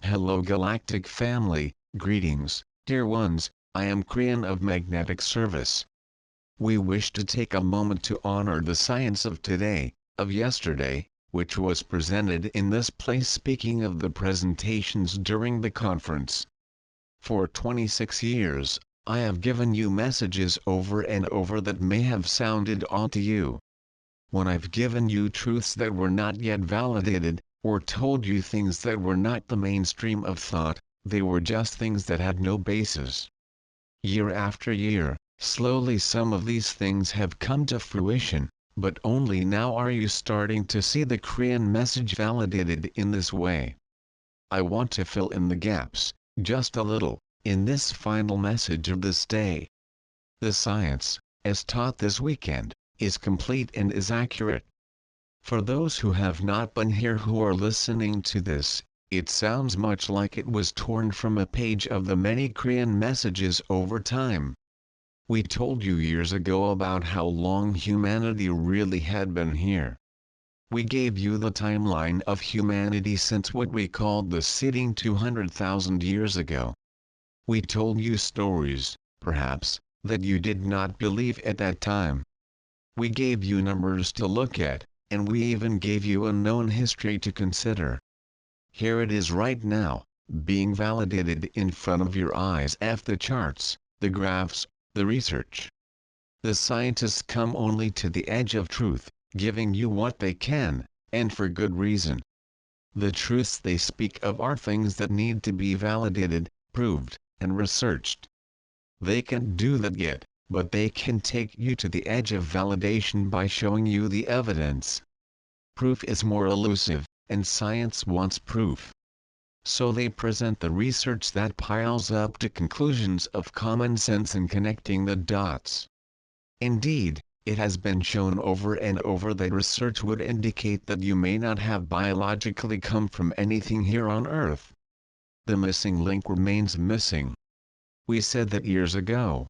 Hello Galactic family, greetings, dear ones, I am Krian of Magnetic Service. We wish to take a moment to honor the science of today, of yesterday, which was presented in this place, speaking of the presentations during the conference. For 26 years, I have given you messages over and over that may have sounded odd to you. When I've given you truths that were not yet validated, or told you things that were not the mainstream of thought, they were just things that had no basis. Year after year, slowly some of these things have come to fruition, but only now are you starting to see the Korean message validated in this way. I want to fill in the gaps, just a little, in this final message of this day. The science, as taught this weekend, is complete and is accurate. For those who have not been here who are listening to this, it sounds much like it was torn from a page of the many Korean messages over time. We told you years ago about how long humanity really had been here. We gave you the timeline of humanity since what we called the seeding 200,000 years ago. We told you stories, perhaps, that you did not believe at that time. We gave you numbers to look at, and we even gave you a known history to consider. Here it is right now, being validated in front of your eyes. The charts, the graphs, the research. The scientists come only to the edge of truth, giving you what they can, and for good reason. The truths they speak of are things that need to be validated, proved, and researched. They can't do that yet, but they can take you to the edge of validation by showing you the evidence. Proof is more elusive, and science wants proof. So they present the research that piles up to conclusions of common sense and connecting the dots. Indeed, it has been shown over and over that research would indicate that you may not have biologically come from anything here on Earth. The missing link remains missing. We said that years ago.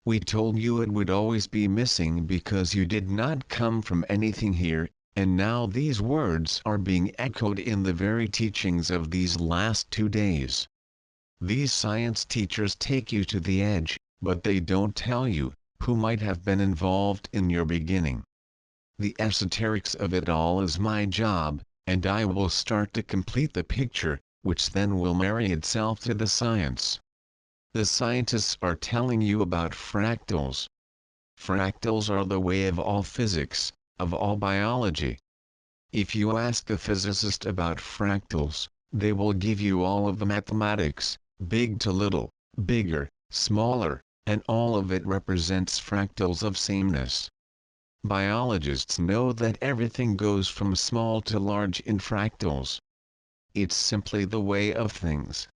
We told you it would always be missing because you did not come from anything here, and now these words are being echoed in the very teachings of these last 2 days. These science teachers take you to the edge, but they don't tell you who might have been involved in your beginning. The esoterics of it all is my job, and I will start to complete the picture, which then will marry itself to the science. The scientists are telling you about fractals. Fractals are the way of all physics, of all biology. If you ask a physicist about fractals, they will give you all of the mathematics, big to little, bigger, smaller, and all of it represents fractals of sameness. Biologists know that everything goes from small to large in fractals. It's simply the way of things.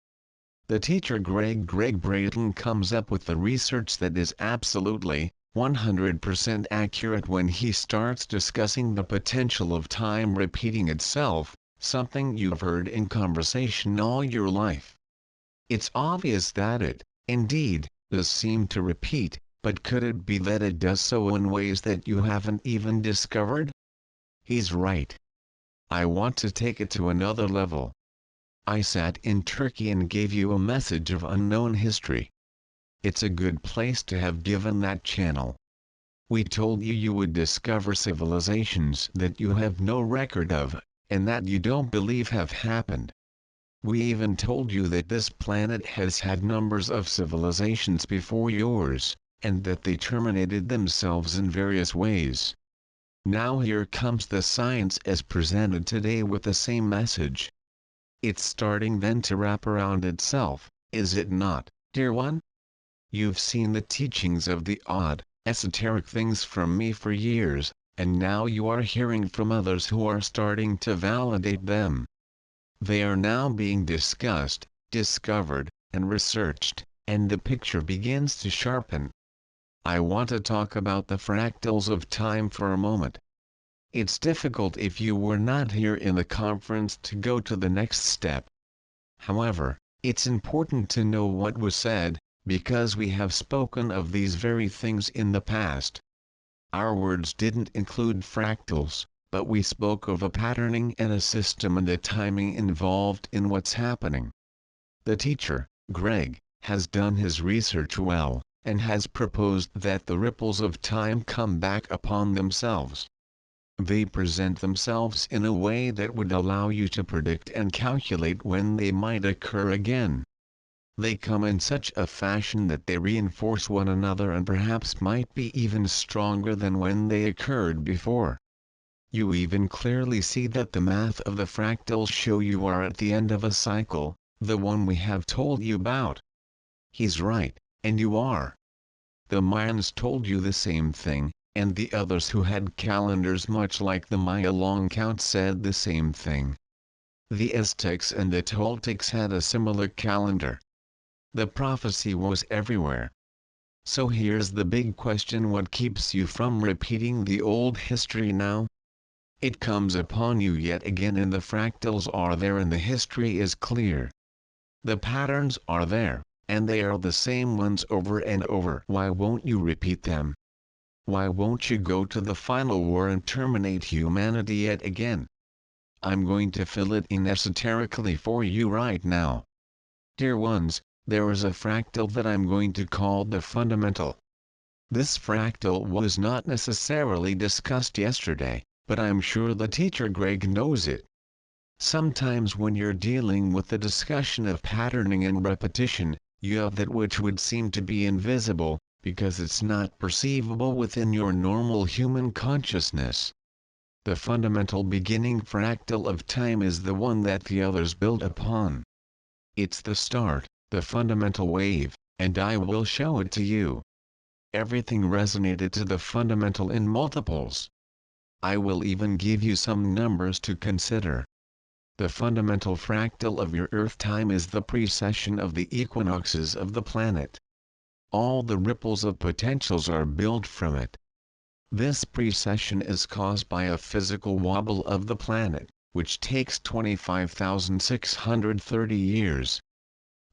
The teacher Greg Brayton comes up with the research that is absolutely, 100% accurate when he starts discussing the potential of time repeating itself, something you've heard in conversation all your life. It's obvious that it, indeed, does seem to repeat, but could it be that it does so in ways that you haven't even discovered? He's right. I want to take it to another level. I sat in Turkey and gave you a message of unknown history. It's a good place to have given that channel. We told you you would discover civilizations that you have no record of, and that you don't believe have happened. We even told you that this planet has had numbers of civilizations before yours, and that they terminated themselves in various ways. Now here comes the science as presented today with the same message. It's starting then to wrap around itself, is it not, dear one? You've seen the teachings of the odd, esoteric things from me for years, and now you are hearing from others who are starting to validate them. They are now being discussed, discovered, and researched, and the picture begins to sharpen. I want to talk about the fractals of time for a moment. It's difficult if you were not here in the conference to go to the next step. However, it's important to know what was said, because we have spoken of these very things in the past. Our words didn't include fractals, but we spoke of a patterning and a system and the timing involved in what's happening. The teacher, Greg, has done his research well, and has proposed that the ripples of time come back upon themselves. They present themselves in a way that would allow you to predict and calculate when they might occur again. They come in such a fashion that they reinforce one another and perhaps might be even stronger than when they occurred before. You even clearly see that the math of the fractals show you are at the end of a cycle, the one we have told you about. He's right, and you are. The Mayans told you the same thing, and the others who had calendars much like the Maya long count said the same thing. The Aztecs and the Toltecs had a similar calendar. The prophecy was everywhere. So here's the big question: what keeps you from repeating the old history now? It comes upon you yet again, and the fractals are there and the history is clear. The patterns are there, and they are the same ones over and over. Why won't you repeat them? Why won't you go to the final war and terminate humanity yet again? I'm going to fill it in esoterically for you right now. Dear ones, there is a fractal that I'm going to call the fundamental. This fractal was not necessarily discussed yesterday, but I'm sure the teacher Greg knows it. Sometimes when you're dealing with the discussion of patterning and repetition, you have that which would seem to be invisible, because it's not perceivable within your normal human consciousness. The fundamental beginning fractal of time is the one that the others build upon. It's the start, the fundamental wave, and I will show it to you. Everything resonated to the fundamental in multiples. I will even give you some numbers to consider. The fundamental fractal of your Earth time is the precession of the equinoxes of the planet. All the ripples of potentials are built from it. This precession is caused by a physical wobble of the planet, which takes 25,630 years.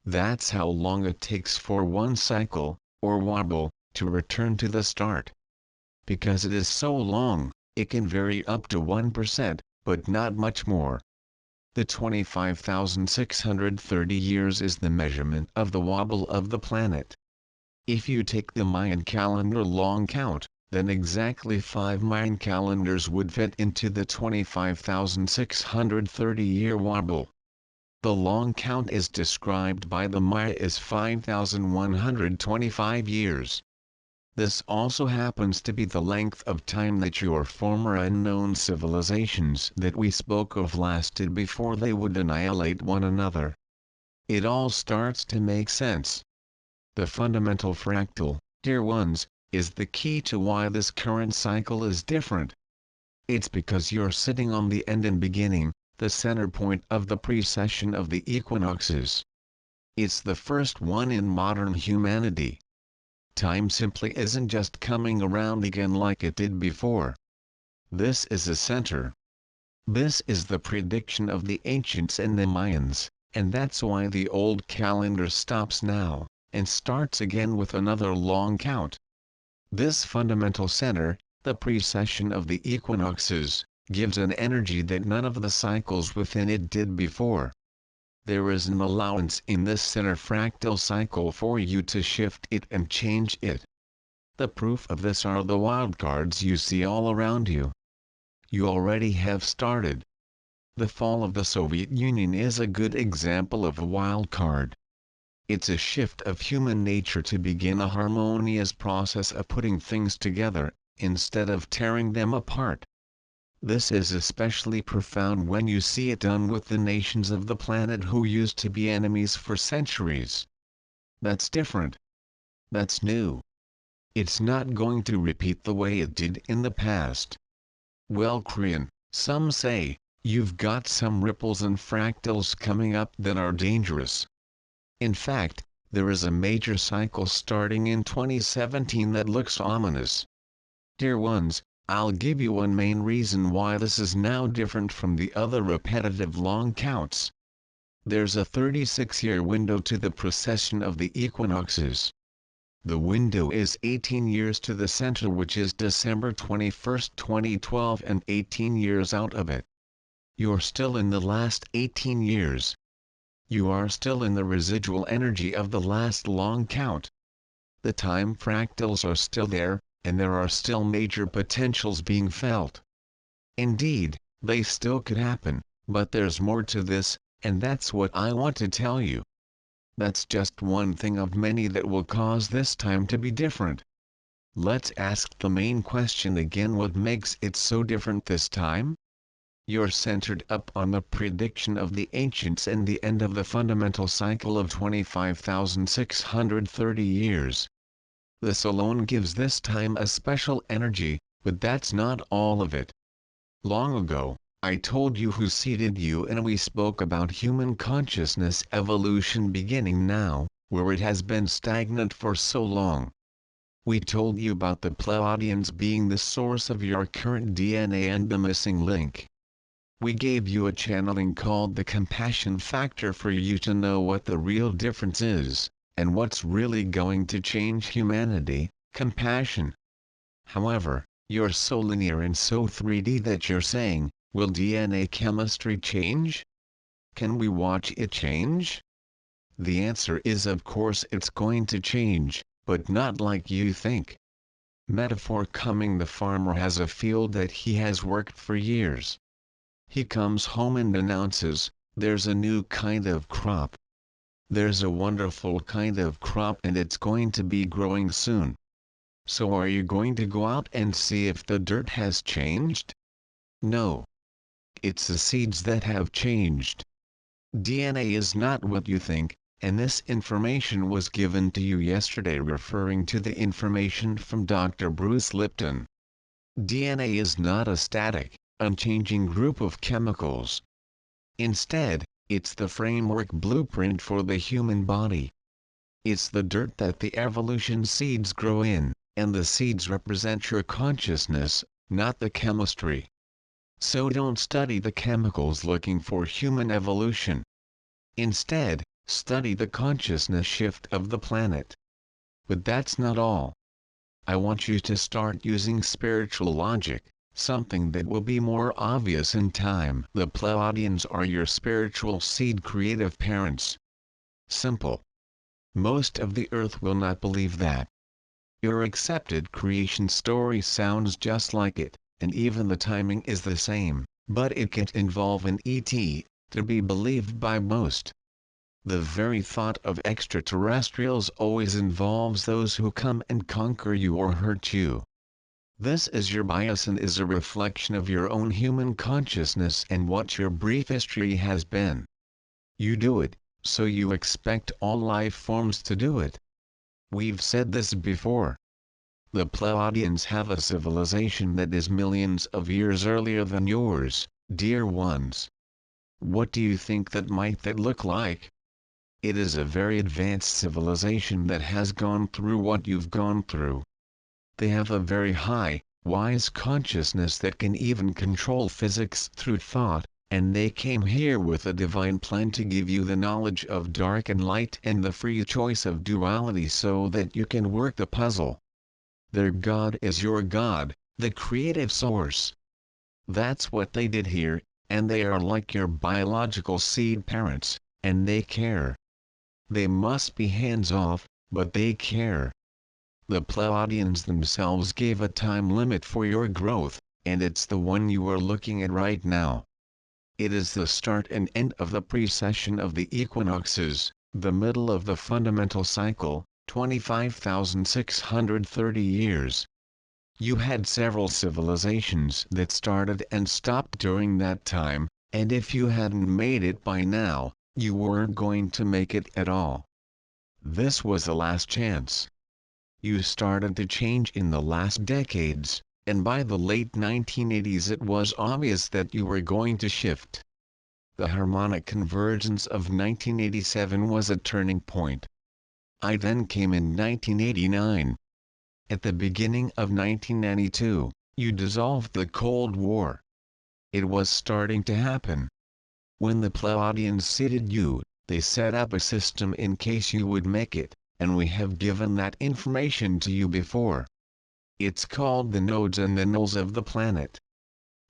That's how long it takes for one cycle, or wobble, to return to the start. Because it is so long, it can vary up to 1%, but not much more. The 25,630 years is the measurement of the wobble of the planet. If you take the Mayan calendar long count, then exactly 5 Mayan calendars would fit into the 25,630-year wobble. The long count is described by the Maya as 5,125 years. This also happens to be the length of time that your former unknown civilizations that we spoke of lasted before they would annihilate one another. It all starts to make sense. The fundamental fractal, dear ones, is the key to why this current cycle is different. It's because you're sitting on the end and beginning, the center point of the precession of the equinoxes. It's the first one in modern humanity. Time simply isn't just coming around again like it did before. This is a center. This is the prediction of the ancients and the Mayans, and that's why the old calendar stops now, and starts again with another long count. This fundamental center, the precession of the equinoxes, gives an energy that none of the cycles within it did before. There is an allowance in this center fractal cycle for you to shift it and change it. The proof of this are the wildcards you see all around you. You already have started. The fall of the Soviet Union is a good example of a wildcard. It's a shift of human nature to begin a harmonious process of putting things together, instead of tearing them apart. This is especially profound when you see it done with the nations of the planet who used to be enemies for centuries. That's different. That's new. It's not going to repeat the way it did in the past. Well, Korean, some say, you've got some ripples and fractals coming up that are dangerous. In fact, there is a major cycle starting in 2017 that looks ominous. Dear ones, I'll give you one main reason why this is now different from the other repetitive long counts. There's a 36-year window to the precession of the equinoxes. The window is 18 years to the center, which is December 21st, 2012, and 18 years out of it. You're still in the last 18 years. You are still in the residual energy of the last long count. The time fractals are still there, and there are still major potentials being felt. Indeed, they still could happen, but there's more to this, and that's what I want to tell you. That's just one thing of many that will cause this time to be different. Let's ask the main question again: what makes it so different this time? You're centered up on the prediction of the ancients and the end of the fundamental cycle of 25,630 years. This alone gives this time a special energy, but that's not all of it. Long ago, I told you who seeded you, and we spoke about human consciousness evolution beginning now, where it has been stagnant for so long. We told you about the Pleiadians being the source of your current DNA and the missing link. We gave you a channeling called the compassion factor for you to know what the real difference is, and what's really going to change humanity: compassion. However, you're so linear and so 3D that you're saying, will DNA chemistry change? Can we watch it change? The answer is, of course it's going to change, but not like you think. Metaphor coming: the farmer has a field that he has worked for years. He comes home and announces, there's a new kind of crop. There's a wonderful kind of crop, and it's going to be growing soon. So are you going to go out and see if the dirt has changed? No. It's the seeds that have changed. DNA is not what you think, and this information was given to you yesterday, referring to the information from Dr. Bruce Lipton. DNA is not a static, unchanging group of chemicals. Instead, it's the framework blueprint for the human body. It's the dirt that the evolution seeds grow in, and the seeds represent your consciousness, not the chemistry. So don't study the chemicals looking for human evolution. Instead, study the consciousness shift of the planet. But that's not all. I want you to start using spiritual logic, something that will be more obvious in time. The Pleiadians are your spiritual seed creative parents. Simple. Most of the earth will not believe that. Your accepted creation story sounds just like it, and even the timing is the same, but it can't involve an ET to be believed by most. The very thought of extraterrestrials always involves those who come and conquer you or hurt you. This is your bias and is a reflection of your own human consciousness and what your brief history has been. You do it, so you expect all life forms to do it. We've said this before. The Pleiadians have a civilization that is millions of years earlier than yours, dear ones. What do you think that might look like? It is a very advanced civilization that has gone through what you've gone through. They have a very high, wise consciousness that can even control physics through thought, and they came here with a divine plan to give you the knowledge of dark and light and the free choice of duality so that you can work the puzzle. Their God is your God, the creative source. That's what they did here, and they are like your biological seed parents, and they care. They must be hands-off, but they care. The Pleiadians themselves gave a time limit for your growth, and it's the one you are looking at right now. It is the start and end of the precession of the equinoxes, the middle of the fundamental cycle, 25,630 years. You had several civilizations that started and stopped during that time, and if you hadn't made it by now, you weren't going to make it at all. This was the last chance. You started to change in the last decades, and by the late 1980s it was obvious that you were going to shift. The harmonic convergence of 1987 was a turning point. I then came in 1989. At the beginning of 1992, you dissolved the Cold War. It was starting to happen. When the Pleiadians seeded you, they set up a system in case you would make it, and we have given that information to you before. It's called the nodes and the nulls of the planet.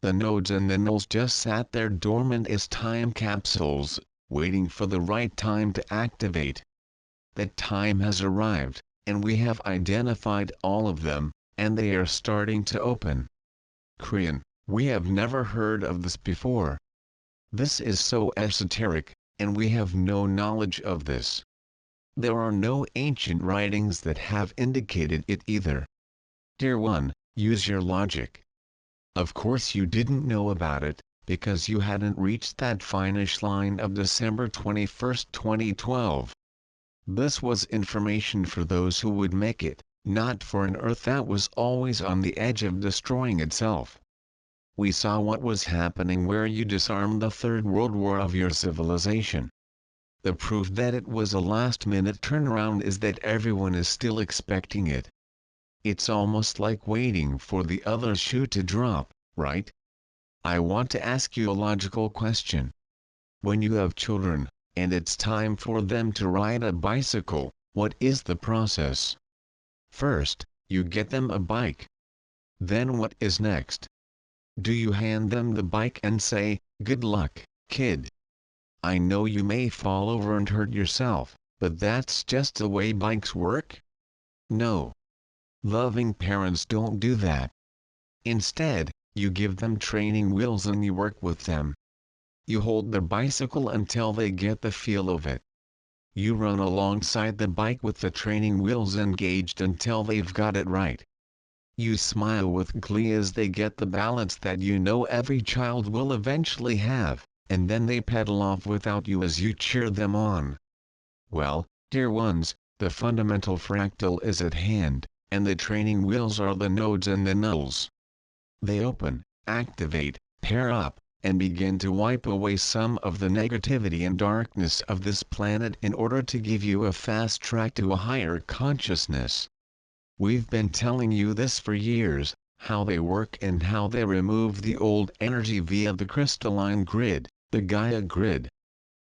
The nodes and the nulls just sat there dormant as time capsules, waiting for the right time to activate. That time has arrived, and we have identified all of them, and they are starting to open. Korean, we have never heard of this before. This is so esoteric, and we have no knowledge of this. There are no ancient writings that have indicated it either. Dear one, use your logic. Of course you didn't know about it, because you hadn't reached that finish line of December 21, 2012. This was information for those who would make it, not for an Earth that was always on the edge of destroying itself. We saw what was happening where you disarmed the Third World War of your civilization. The proof that it was a last-minute turnaround is that everyone is still expecting it. It's almost like waiting for the other shoe to drop, right? I want to ask you a logical question. When you have children, and it's time for them to ride a bicycle, what is the process? First, you get them a bike. Then what is next? Do you hand them the bike and say, "Good luck, kid"? I know you may fall over and hurt yourself, but that's just the way bikes work? No. Loving parents don't do that. Instead, you give them training wheels and you work with them. You hold their bicycle until they get the feel of it. You run alongside the bike with the training wheels engaged until they've got it right. You smile with glee as they get the balance that you know every child will eventually have, and then they pedal off without you as you cheer them on. Well, dear ones, the fundamental fractal is at hand, and the training wheels are the nodes and the nulls. They open, activate, pair up, and begin to wipe away some of the negativity and darkness of this planet in order to give you a fast track to a higher consciousness. We've been telling you this for years, how they work and how they remove the old energy via the crystalline grid, the GAIA grid.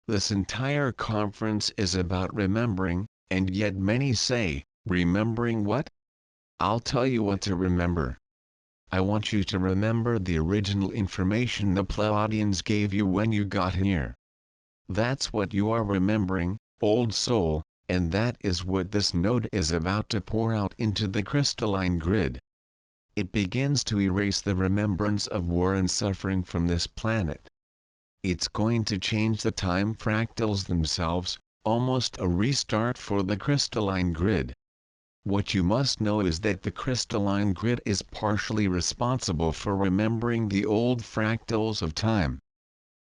This entire conference is about remembering, and yet many say, remembering what? I'll tell you what to remember. I want you to remember the original information the Pleiadians gave you when you got here. That's what you are remembering, old soul, and that is what this node is about to pour out into the crystalline grid. It begins to erase the remembrance of war and suffering from this planet. It's going to change the time fractals themselves, almost a restart for the crystalline grid. What you must know is that the crystalline grid is partially responsible for remembering the old fractals of time.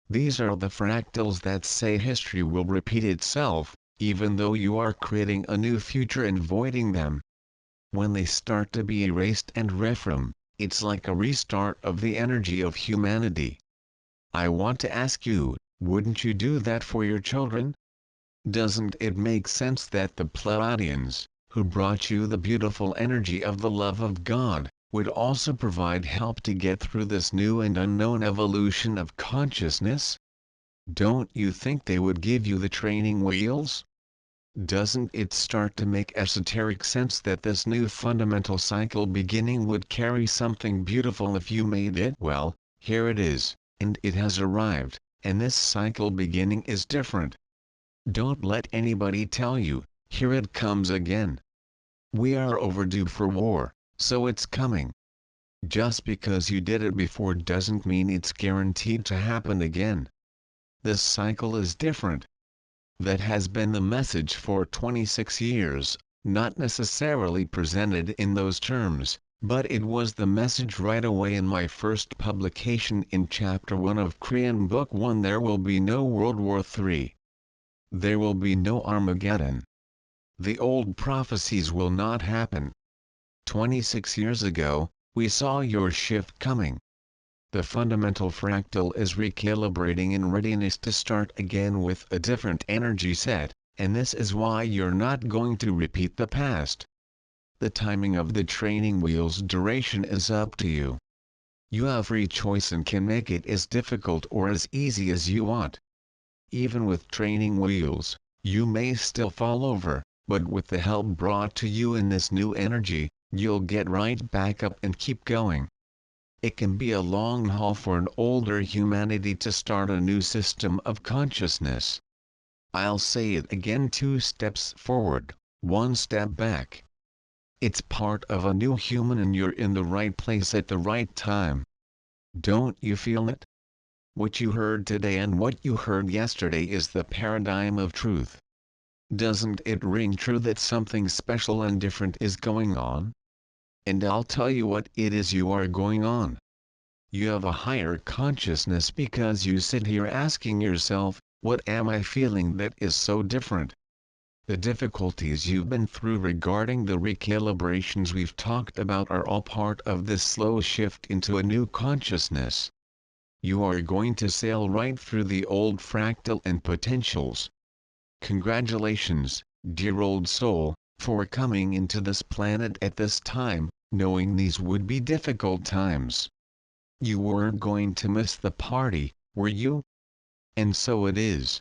These are the fractals that say history will repeat itself, even though you are creating a new future and voiding them. When they start to be erased and reformed, it's like a restart of the energy of humanity. I want to ask you, wouldn't you do that for your children? Doesn't it make sense that the Pleiadians, who brought you the beautiful energy of the love of God, would also provide help to get through this new and unknown evolution of consciousness? Don't you think they would give you the training wheels? Doesn't it start to make esoteric sense that this new fundamental cycle beginning would carry something beautiful if you made it? Well, here it is, and it has arrived, and this cycle beginning is different. Don't let anybody tell you, here it comes again. We are overdue for war, so it's coming. Just because you did it before doesn't mean it's guaranteed to happen again. This cycle is different. That has been the message for 26 years, not necessarily presented in those terms, but it was the message right away in my first publication in Chapter 1 of Korean Book 1. There will be no World War III. There will be no Armageddon. The old prophecies will not happen. 26 years ago, we saw your shift coming. The fundamental fractal is recalibrating in readiness to start again with a different energy set, and this is why you're not going to repeat the past. The timing of the training wheel's duration is up to you. You have free choice and can make it as difficult or as easy as you want. Even with training wheels, you may still fall over, but with the help brought to you in this new energy, you'll get right back up and keep going. It can be a long haul for an older humanity to start a new system of consciousness. I'll say it again: 2 steps forward, 1 step back. It's part of a new human, and you're in the right place at the right time. Don't you feel it? What you heard today and what you heard yesterday is the paradigm of truth. Doesn't it ring true that something special and different is going on? And I'll tell you what it is you are going on. You have a higher consciousness because you sit here asking yourself, what am I feeling that is so different? The difficulties you've been through regarding the recalibrations we've talked about are all part of this slow shift into a new consciousness. You are going to sail right through the old fractal and potentials. Congratulations, dear old soul, for coming into this planet at this time, knowing these would be difficult times. You weren't going to miss the party, were you? And so it is.